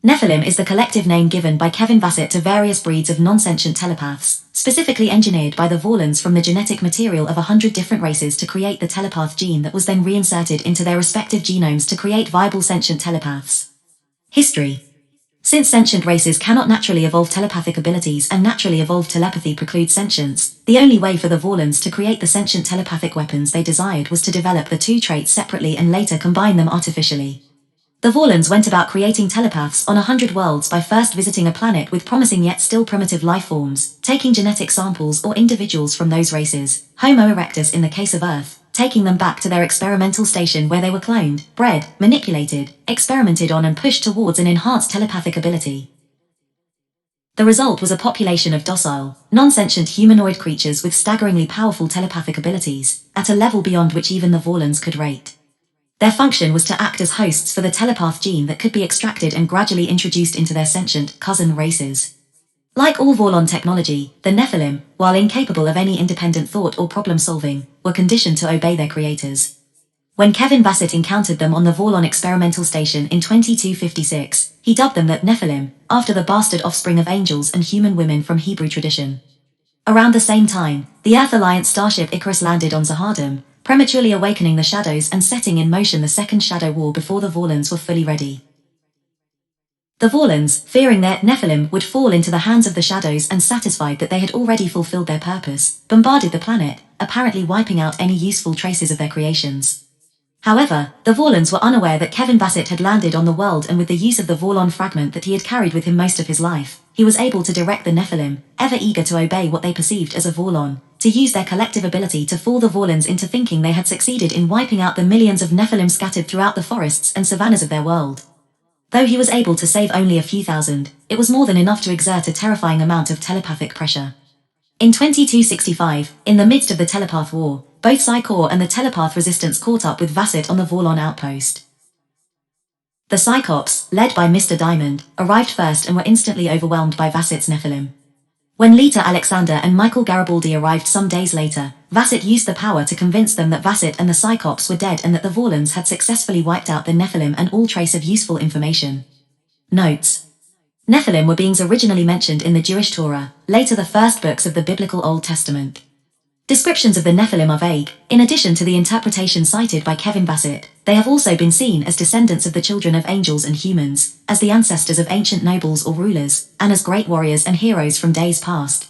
Nephilim is the collective name given by Kevin Vacit to various breeds of non-sentient telepaths, specifically engineered by the Vorlons from the genetic material of 100 different races to create the telepath gene that was then reinserted into their respective genomes to create viable sentient telepaths. History. Since sentient races cannot naturally evolve telepathic abilities and naturally evolved telepathy precludes sentience, the only way for the Vorlons to create the sentient telepathic weapons they desired was to develop the two traits separately and later combine them artificially. The Vorlons went about creating telepaths on 100 worlds by first visiting a planet with promising yet still primitive life forms, taking genetic samples or individuals from those races, Homo erectus in the case of Earth, taking them back to their experimental station where they were cloned, bred, manipulated, experimented on and pushed towards an enhanced telepathic ability. The result was a population of docile, non-sentient humanoid creatures with staggeringly powerful telepathic abilities, at a level beyond which even the Vorlons could rate. Their function was to act as hosts for the telepath gene that could be extracted and gradually introduced into their sentient cousin races. Like all Vorlon technology, the Nephilim, while incapable of any independent thought or problem-solving, were conditioned to obey their creators. When Kevin Vacit encountered them on the Vorlon experimental station in 2256, he dubbed them the Nephilim, after the bastard offspring of angels and human women from Hebrew tradition. Around the same time, the Earth Alliance starship Icarus landed on Zahardam, prematurely awakening the shadows and setting in motion the Second Shadow War before the Vorlons were fully ready. The Vorlons, fearing their Nephilim would fall into the hands of the shadows and satisfied that they had already fulfilled their purpose, bombarded the planet, apparently wiping out any useful traces of their creations. However, the Vorlons were unaware that Kevin Vacit had landed on the world, and with the use of the Vorlon fragment that he had carried with him most of his life, he was able to direct the Nephilim, ever eager to obey what they perceived as a Vorlon, to use their collective ability to fool the Vorlons into thinking they had succeeded in wiping out the millions of Nephilim scattered throughout the forests and savannas of their world. Though he was able to save only a few thousand, it was more than enough to exert a terrifying amount of telepathic pressure. In 2265, in the midst of the telepath war, both Psi Corps and the telepath resistance caught up with Vacit on the Vorlon outpost. The Psychops, led by Mr. Diamond, arrived first and were instantly overwhelmed by Vacit's Nephilim. When Lita Alexander and Michael Garibaldi arrived some days later, Vacit used the power to convince them that Vacit and the Psychops were dead and that the Vorlons had successfully wiped out the Nephilim and all trace of useful information. Notes: Nephilim were beings originally mentioned in the Jewish Torah, later the first books of the biblical Old Testament. Descriptions of the Nephilim are vague. In addition to the interpretation cited by Kevin Vacit, they have also been seen as descendants of the children of angels and humans, as the ancestors of ancient nobles or rulers, and as great warriors and heroes from days past.